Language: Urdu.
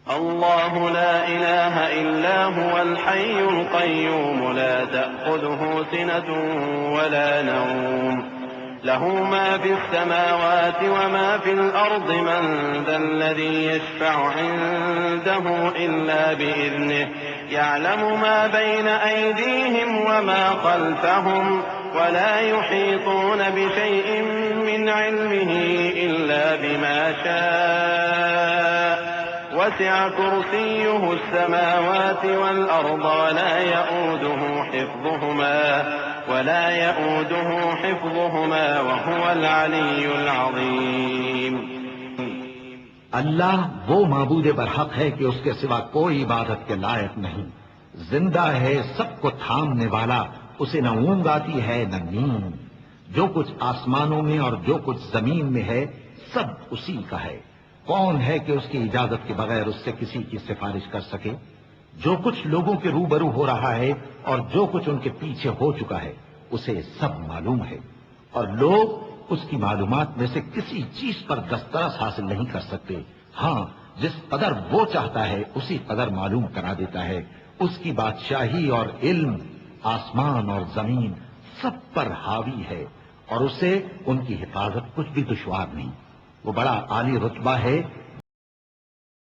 الله لا إله إلا هو الحي القيوم لا تأخذه سنة ولا نوم له ما في السماوات وما في الأرض من ذا الذي يشفع عنده إلا بإذنه يعلم ما بين أيديهم وما خلفهم ولا يحيطون بشيء من علمه إلا بما شاء وسع كرسيه السماوات والأرض ولا يؤوده حفظهما وهو العلي العظيم. اللہ وہ معبود برحق ہے کہ اس کے سوا کوئی عبادت کے لائق نہیں، زندہ ہے، سب کو تھامنے والا، اسے نہ اونگ آتی ہے نہ نیند، جو کچھ آسمانوں میں اور جو کچھ زمین میں ہے سب اسی کا ہے۔ کون ہے کہ اس کی اجازت کے بغیر اس سے کسی کی سفارش کر سکے؟ جو کچھ لوگوں کے روبرو ہو رہا ہے اور جو کچھ ان کے پیچھے ہو چکا ہے اسے سب معلوم ہے، اور لوگ اس کی معلومات میں سے کسی چیز پر دسترس حاصل نہیں کر سکتے۔ ہاں، جس قدر وہ چاہتا ہے اسی قدر معلوم کرا دیتا ہے۔ اس کی بادشاہی اور علم آسمان اور زمین سب پر حاوی ہے، اور اسے ان کی حفاظت کچھ بھی دشوار نہیں۔ وہ بڑا عالی رتبہ ہے